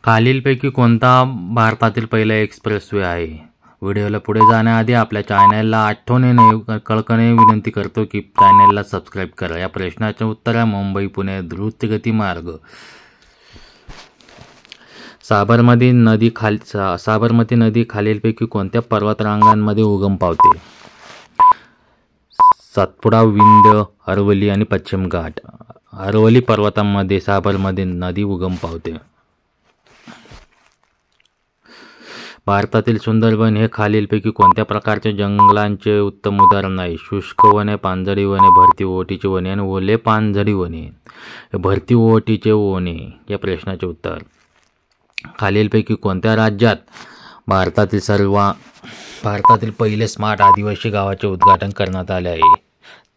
खालीलपैकी कोणता भारतातील पहिला एक्सप्रेसवे आहे? व्हिडिओला पुढे जाण्याआधी आपल्या चॅनलला आठवणीने कळकळीने विनंती करतो की चॅनलला सबस्क्राईब करा. या प्रश्नाचे उत्तर आहे मुंबई पुणे द्रुतगती मार्ग. साबरमती नदी खालीलपैकी कोणत्या पर्वतरांगांमध्ये उगम पावते? सातपुडा, विंध्य, अरवली आणि पश्चिम घाट. अरवली पर्वतांमध्ये साबरमती नदी उगम पावते. भारतातील सुंदरबन हे खालीलपैकी कोणत्या प्रकारच्या जंगलांचे उत्तम उदाहरण आहे? शुष्क वने, पानझडी वने, भरती ओहोटीची वने आणि ओले पानझडी वने. भरती ओहोटीचे वने या प्रश्नाचे उत्तर. खालीलपैकी कोणत्या राज्यात भारतातील पहिले स्मार्ट आदिवासी गावाचे उद्घाटन करण्यात आले आहे?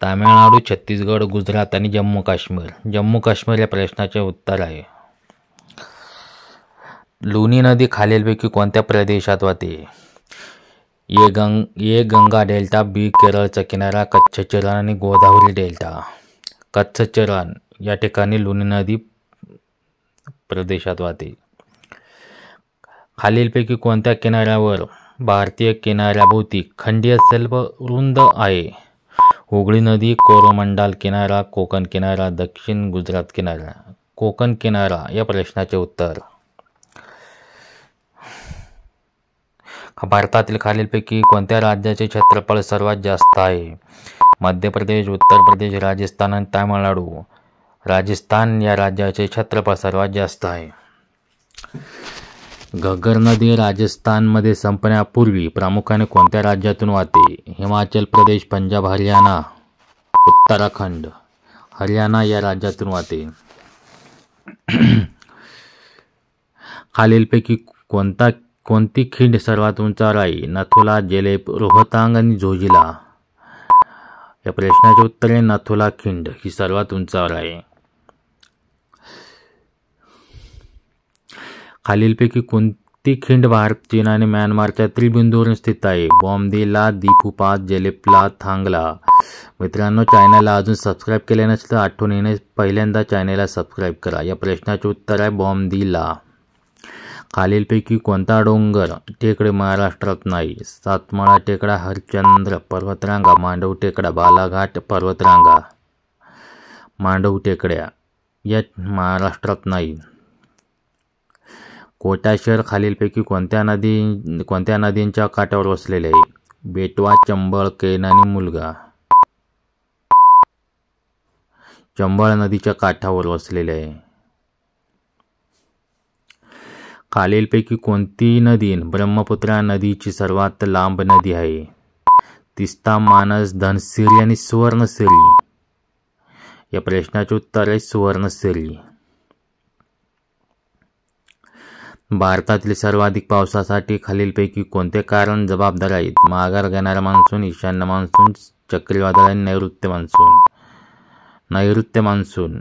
तामिळनाडू, छत्तीसगड, गुजरात आणि जम्मू काश्मीर. जम्मू काश्मीर या प्रश्नाचे उत्तर आहे. लुनी नदी खालीलपैकी कोणत्या प्रदेशात वाहते? ए गंगा डेल्टा, बी केरळचा किनारा, कच्छ चरण आणि गोदावरी डेल्टा. कच्छ चरण या ठिकाणी लुनी नदी प्रदेशात वाहते. खालीलपैकी कोणत्या किनाऱ्यावर भारतीय किनाऱ्याभोवती खंडीय सैल रुंद आहे? हुगळी नदी, कोरोमंडल किनारा, कोकण किनारा, दक्षिण गुजरात किनारा. कोकण किनारा या प्रश्नाचे उत्तर. भारतातील खालीलपैकी कोणत्या राज्याचे क्षेत्रफळ सर्वात जास्त आहे? मध्य प्रदेश, उत्तर प्रदेश, राजस्थान आणि तामिळनाडू. राजस्थान या राज्याचे क्षेत्रफळ सर्वात जास्त आहे. घग्गर नदी राजस्थानमध्ये संपण्यापूर्वी प्रामुख्याने कोणत्या राज्यातून वाहते? हिमाचल प्रदेश, पंजाब, हरियाणा, उत्तराखंड. हरियाणा या राज्यातून वाहते. खालीलपैकी कोणती खिंड सर्वात उंचावर आहे? नथुला, जेलेब, रोहतांग आणि झोजिला. या प्रश्नाचे उत्तर आहे नथुला खिंड ही सर्वात उंचावर आहे. खालीलपैकी कोणती खिंड भारत, चीन आणि म्यानमारच्या त्रिबिंदूवर स्थित आहे? बॉम्दिला, दिफू पास, जेलेपला, थांगला. मित्रांनो, चॅनलला अजून सबस्क्राईब केले नसेल तर आठवणीने पहिल्यांदा चॅनलला सबस्क्राईब करा. या प्रश्नाचे उत्तर आहे बॉम्दिला. खालीलपैकी कोणता डोंगर टेकडे महाराष्ट्रात नाही? सातमाळा टेकडा, हरिश्चंद्र पर्वतरांगा, मांडव टेकडा, बालाघाट पर्वतरांगा. मांडव टेकड्या या महाराष्ट्रात नाही. कोटा शहर खालीलपैकी कोणत्या नदींच्या काठावर वसलेले आहे? बेटवा, चंबळ, केन आणि मुलगा. चंबळ नदीच्या काठावर वसलेले आहे. खालीलपैकी कोणती नदी ब्रह्मपुत्रा नदीची सर्वात लांब नदी आहे? तिस्ता, मानस, धनसिरी आणि सुवर्णसिरी. या प्रश्नाचे उत्तर आहे सुवर्णसिरी. भारतातील सर्वाधिक पावसासाठी खालीलपैकी कोणते कारण जबाबदार आहेत? माघार घेणारा मान्सून, ईशान्य मान्सून, चक्रीवादळ आणि नैऋत्य मान्सून. नैऋत्य मान्सून.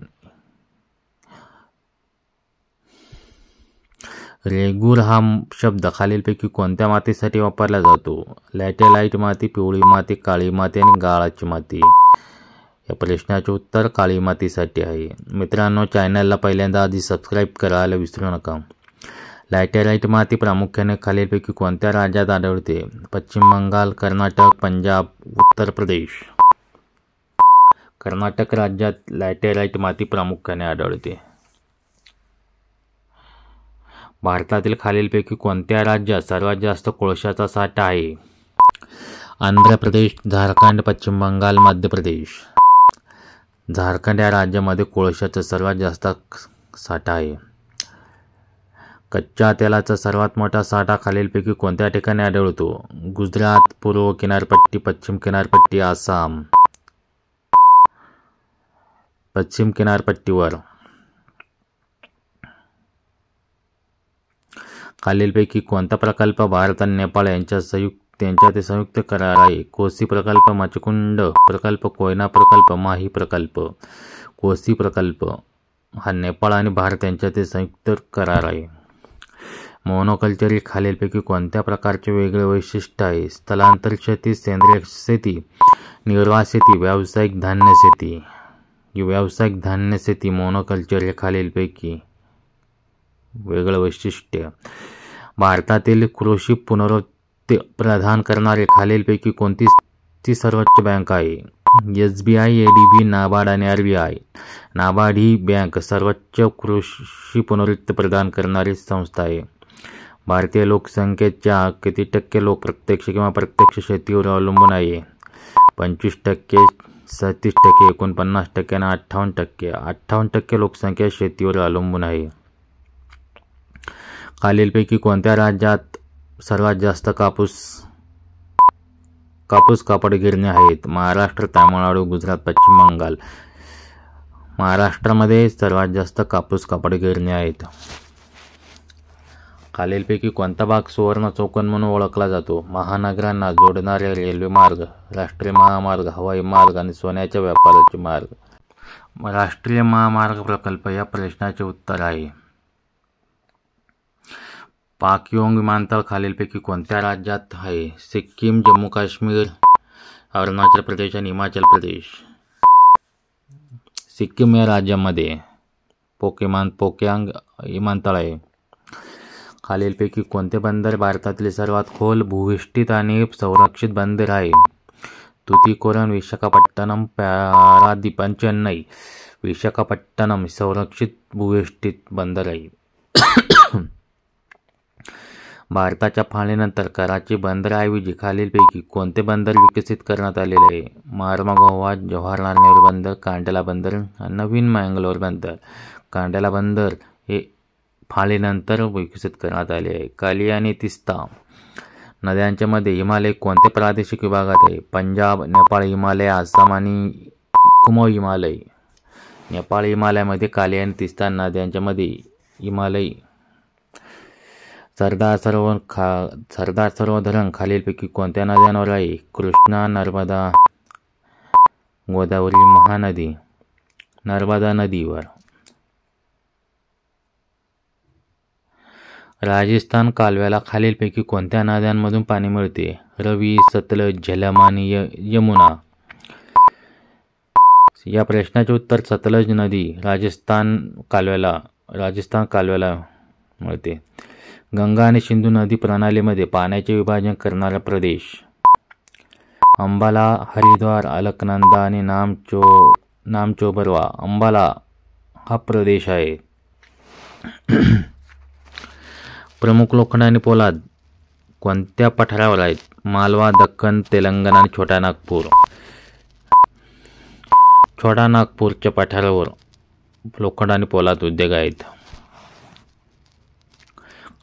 रेगूर हा शब्द खालीलपैकी कोणत्या मातीसाठी वापरला जातो? लॅटेलाइट माती, पिवळी माती, काळी माती आणि गाळाची माती. या प्रश्नाचे उत्तर काळी मातीसाठी आहे. मित्रांनो, चॅनलला पहिल्यांदा आधी सबस्क्राईब करायला विसरू नका. लॅटेलाइट माती प्रामुख्याने खालीलपैकी कोणत्या राज्यात आढळते? पश्चिम बंगाल, कर्नाटक, पंजाब, उत्तर प्रदेश. कर्नाटक राज्यात लॅटेलाइट माती प्रामुख्याने आढळते. भारतातील खालीलपैकी कोणत्या राज्यात सर्वात जास्त कोळशाचा साठा आहे? आंध्र प्रदेश, झारखंड, पश्चिम बंगाल, मध्य प्रदेश. झारखंड या राज्यामध्ये कोळशाचा सर्वात जास्त साठा आहे. कच्च्या तेलाचा सर्वात मोठा साठा खालीलपैकी कोणत्या ठिकाणी आढळतो? गुजरात, पूर्व किनारपट्टी, पश्चिम किनारपट्टी, आसाम. पश्चिम किनारपट्टीवर. खालीलपैकी कोणता प्रकल्प भारत आणि नेपाळ यांच्यातील संयुक्त करार आहे? कोसी प्रकल्प, मचकुंड प्रकल्प, कोयना प्रकल्प, माही प्रकल्प. कोसी प्रकल्प हा नेपाळ आणि भारत यांच्यातील संयुक्त करार आहे. मोनोकल्चर ही खालीलपैकी कोणत्या प्रकारचे वेगळे वैशिष्ट्य आहे? स्थलांतर शेती, सेंद्रिय शेती, निर्वाह शेती, व्यावसायिक धान्य शेती. व्यावसायिक धान्य शेती मोनोकल्चर हे खालीलपैकी वेगळं वैशिष्ट्य. भारतातील कृषी पुनरुत्पादन प्रदान करणारे खालीलपैकी कोणती सर्वोच्च बँक आहे? SBI, ADB, नाबार्ड आणि RBI. नाबार्ड ही बँक सर्वोच्च कृषी पुनरुत्पादन प्रदान करणारी संस्था आहे. भारतीय लोकसंख्येच्या किती टक्के लोक प्रत्यक्ष किंवा अप्रत्यक्ष शेतीवर अवलंबून आहे? 25%, 37%, 49% आणि 58%. 58% लोकसंख्या शेतीवर अवलंबून आहे. खालीलपैकी कोणत्या राज्यात सर्वात जास्त कापूस कापड गिरण्या आहेत? महाराष्ट्र, तामिळनाडू, गुजरात, पश्चिम बंगाल. महाराष्ट्रामध्ये सर्वात जास्त कापूस कापड गिरण्या आहेत. खालीलपैकी कोणता भाग सुवर्ण चौकोन म्हणून ओळखला जातो? महानगरांना जोडणारे रेल्वे मार्ग, राष्ट्रीय महामार्ग, हवाई मार्ग आणि सोन्याच्या व्यापाराचे मार्ग. राष्ट्रीय महामार्ग प्रकल्प या प्रश्नाचे उत्तर आहे. पाक्योंग विमानतळ खालीलपैकी कोणत्या राज्यात आहे? सिक्कीम, जम्मू काश्मीर, अरुणाचल प्रदेश आणि हिमाचल प्रदेश. सिक्कीम या राज्यामध्ये पोक्यांग विमानतळ आहे. खालीलपैकी कोणते बंदर भारतातील सर्वात खोल भूविष्ठित आणि संरक्षित बंदर आहे? तुतीकोरन, विशाखापट्टणम, पारादीप आणि चेन्नई. विशाखापट्टणम संरक्षित भूविष्ठित बंदर आहे. भारताच्या फाळणीनंतर कराची बंदराऐवजी खालीलपैकी कोणते बंदर विकसित करण्यात आलेले आहे? मार्मागोवा, जवाहरलाल नेहरू बंदर, कांडला बंदर, नवीन मंगलोर बंदर. कांडला बंदर हे फाळणीनंतर विकसित करण्यात आले आहे. काली आणि तिस्ता नद्यांच्या मध्ये हिमालय कोणत्या प्रादेशिक विभागात आहे? पंजाब, नेपाळ हिमालय, आसाम आणि कुमो हिमालय. नेपाळ हिमालयामध्ये काली आणि तिस्ता नद्यांच्या मध्ये हिमालय. सरदार सरोवर धरण खालीलपैकी कोणत्या नद्यांवर आहे? कृष्णा, नर्मदा, गोदावरी, महानदी. नर्मदा नदीवर. राजस्थान कालव्याला खालीलपैकी कोणत्या नद्यांमधून पाणी मिळते? रवी, सतलज, झेलम आणि यमुना. या प्रश्नाचे उत्तर सतलज नदी राजस्थान कालव्याला मिळते. गंगा आणि सिंधू नदी प्रणालीमध्ये पाण्याचे विभाजन करणारा प्रदेश? अंबाला, हरिद्वार, अलकनंदा आणि नामचोबरवा. अंबाला हा प्रदेश आहे. प्रमुख लोखंड आणि पोलाद कोणत्या पठारावर आहेत? मालवा, दख्खन, तेलंगणा आणि छोटा नागपूर. छोटा नागपूरच्या पठारावर लोखंड आणि पोलाद उद्योग आहेत.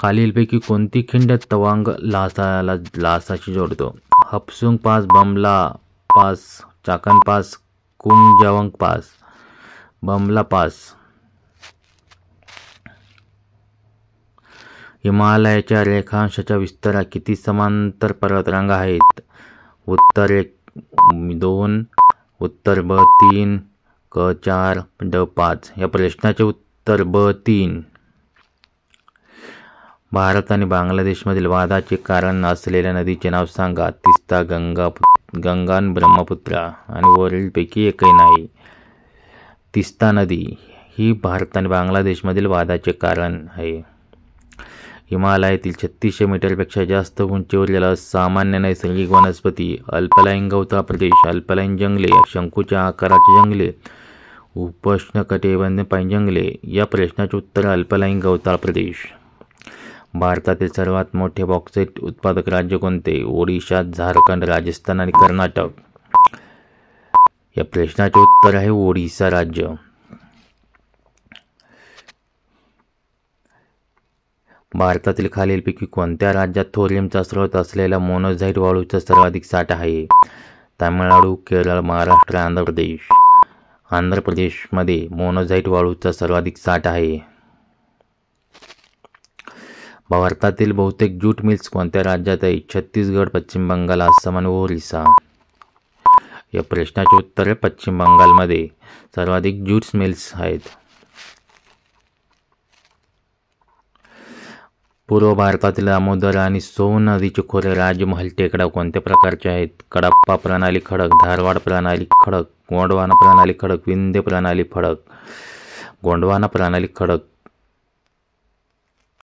खालीलपैकी कोणती खिंड तवांग लासाशी जोडतो? Hapsung pass, Bumla pass, Chakan pass, Kumjawang pass. Bumla pass. हिमालयाच्या रेखांशाच्या विस्तारात किती समांतर पर्वतरांगा आहेत? उत्तर 2, उत्तर ब 3, क 4, ड 5. या प्रश्नाचे उत्तर ब 3. भारत आणि बांगलादेशमधील वादाचे कारण असलेल्या नदीचे नाव सांगा? तिस्ता, गंगा आणि ब्रह्मपुत्रा. आणि वरीलपैकी एकही नाही. तिस्ता नदी ही भारत आणि बांगलादेशमधील वादाचे कारण आहे. हिमालयातील 3600 मीटरपेक्षा जास्त उंचीवरील सामान्य नैसर्गिक वनस्पती? अल्पलाईन गवताळ प्रदेश, अल्पलाईन जंगले, शंकूच्या आकाराची जंगले, उपोष्णकटिबंधीय पाईन जंगले. या प्रश्नाचे उत्तर अल्पलाईन गवताळ प्रदेश. भारतातील सर्वात मोठे बॉक्साईट उत्पादक राज्य कोणते? ओडिशा, झारखंड, राजस्थान आणि कर्नाटक. या प्रश्नाचे उत्तर आहे ओडिशा राज्य. भारतातील खालीलपैकी कोणत्या राज्यात थोरियमचा स्रोत असलेल्या मोनोझाईट वाळूचा सर्वाधिक साठा आहे? तामिळनाडू, केरळ, महाराष्ट्र, आंध्र प्रदेश. आंध्र प्रदेशमध्ये मोनोझाईट वाळूचा सर्वाधिक साठा आहे. भारतातील बहुतेक ज्यूट मिल्स कोणत्या राज्यात आहे? छत्तीसगड, पश्चिम बंगाल, आसाम आणि ओरिसा. या प्रश्नाचे उत्तर आहे पश्चिम बंगालमध्ये सर्वाधिक ज्यूट मिल्स आहेत. पूर्व भारतातील दामोदर आणि सोन नदीचे खोरे राजमहल टेकडा कोणत्या प्रकारचे आहेत? कडप्पा प्रणाली खडक, धारवाड प्रणाली खडक, गोंडवाना प्रणाली खडक, विंध्य प्रणाली खडक. गोंडवाना प्रणाली खडक.